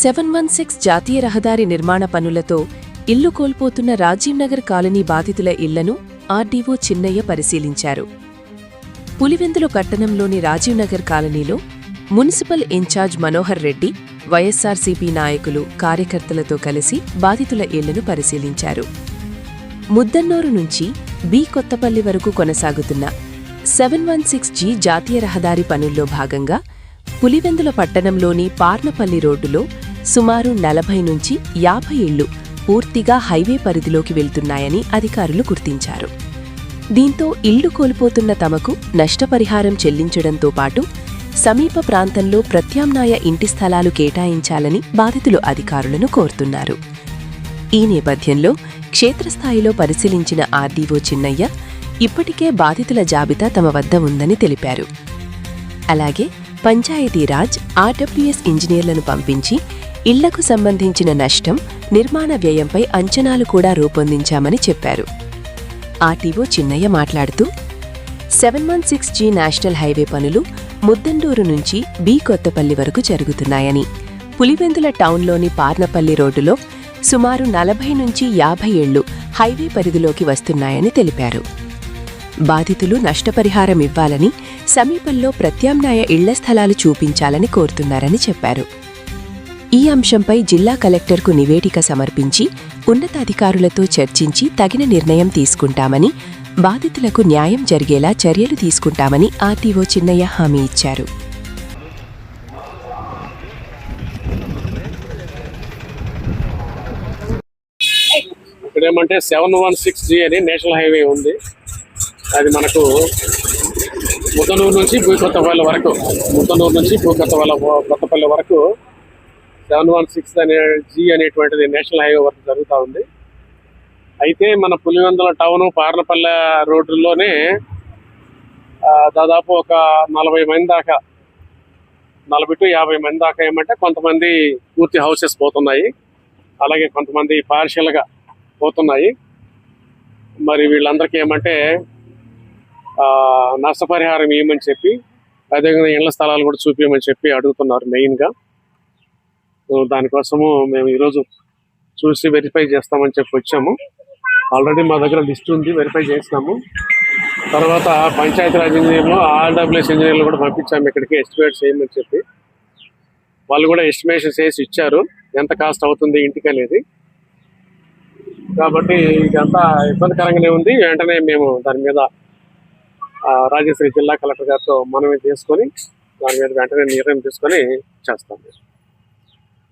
716 జాతీయ రహదారి నిర్మాణ పనులతో ఇల్లు కోల్పోతున్న రాజీవ్ నగర్ కాలనీ బాధితుల ఇళ్లను ఆర్డీఓ చిన్నయ్య పరిశీలించారు. పులివెందుల పట్టణంలోని రాజీవ్ నగర్ కాలనీలో మున్సిపల్ ఇన్ఛార్జ్ మనోహర్ రెడ్డి, వైఎస్సార్సీపీ నాయకులు, కార్యకర్తలతో కలిసి బాధితుల ఇళ్లను పరిశీలించారు. ముద్దన్నూరు నుంచి బి కొత్తపల్లి వరకు కొనసాగుతున్న 716G జాతీయ రహదారి పనుల్లో భాగంగా పులివెందుల పట్టణంలోని పార్నపల్లి రోడ్డులో సుమారు 40 నుంచి 50 ఇళ్లు పూర్తిగా హైవే పరిధిలోకి వెళ్తున్నాయని అధికారులు గుర్తించారు. దీంతో ఇళ్లు కోల్పోతున్న తమకు నష్టపరిహారం చెల్లించడంతో పాటు సమీప ప్రాంతంలో ప్రత్యామ్నాయ ఇంటి స్థలాలు కేటాయించాలని బాధితులు అధికారులను కోరుతున్నారు. ఈ నేపథ్యంలో క్షేత్రస్థాయిలో పరిశీలించిన ఆర్డీఓ చిన్నయ్య ఇప్పటికే బాధితుల జాబితా తమ వద్ద ఉందని తెలిపారు. అలాగే పంచాయతీరాజ్, ఆర్డబ్ల్యూఎస్ ఇంజనీర్లను పంపించి ఇళ్లకు సంబంధించిన నష్టం, నిర్మాణ వ్యయంపై అంచనాలు కూడా రూపొందించామని చెప్పారు. ఆర్టీఓ చిన్నయ్య మాట్లాడుతూ 716G నేషనల్ హైవే పనులు ముద్దన్నూరు నుంచి బి కొత్తపల్లి వరకు జరుగుతున్నాయని, పులివెందుల టౌన్లోని పార్నపల్లి రోడ్డులో సుమారు 40 నుంచి 50 ఇళ్లు హైవే పరిధిలోకి వస్తున్నాయని తెలిపారు. బాధితులు నష్టపరిహారం ఇవ్వాలని, సమీపంలో ప్రత్యామ్నాయ ఇళ్ల స్థలాలు చూపించాలని కోరుతున్నారని చెప్పారు. ఈ అంశంపై జిల్లా కలెక్టర్కు నివేదిక సమర్పించి ఉన్నతాధికారులతో చర్చించి తగిన నిర్ణయం తీసుకుంటామని, బాధితులకు న్యాయం జరిగేలా చర్యలు తీసుకుంటామని ఆర్టీఓ చిన్నయ్య హామీ ఇచ్చారు. ఇక్కడేమంటే 716G అని నేషనల్ హైవే ఉంది. అది మనకు ముద్దనూరు నుంచి కొత్తపల్లి వరకు, కొత్తపల్లి వరకు 716G అనేటువంటిది నేషనల్ హైవే వరకు జరుగుతూ ఉంది. అయితే మన పులివెందుల టౌన్, పార్నపల్లె రోడ్డులోనే దాదాపు ఒక 40 మంది దాకా, 40 to 50 మంది దాకా ఏమంటే కొంతమంది పూర్తి హౌసెస్ పోతున్నాయి, అలాగే కొంతమంది పార్షియల్గా పోతున్నాయి. మరి వీళ్ళందరికీ ఏమంటే నష్టపరిహారం ఇవ్వమని చెప్పి, అదేవిధంగా ఇళ్ల స్థలాలు కూడా చూపించమని చెప్పి అడుగుతున్నారు మెయిన్గా. దానికోసము మేము ఈరోజు చూసి వెరిఫై చేస్తామని చెప్పి వచ్చాము. ఆల్రెడీ మా దగ్గర లిస్ట్ ఉంది, వెరిఫై చేసినాము. తర్వాత పంచాయతీరాజ్ ఇంజనీర్లు, ఆర్డబ్ల్యూఎస్ ఇంజనీర్లు కూడా పంపించాము ఇక్కడికి ఎస్టిమేట్ చేయమని చెప్పి. వాళ్ళు కూడా ఎస్టిమేషన్ చేసి ఇచ్చారు ఎంత కాస్ట్ అవుతుంది ఇంటికి అనేది. కాబట్టి ఇదంతా ఇబ్బందికరంగానే ఉంది. వెంటనే మేము దాని మీద రాజశ్రీ జిల్లా కలెక్టర్ గారితో మనమే చేసుకొని దాని మీద వెంటనే నిర్ణయం తీసుకొని చేస్తాం.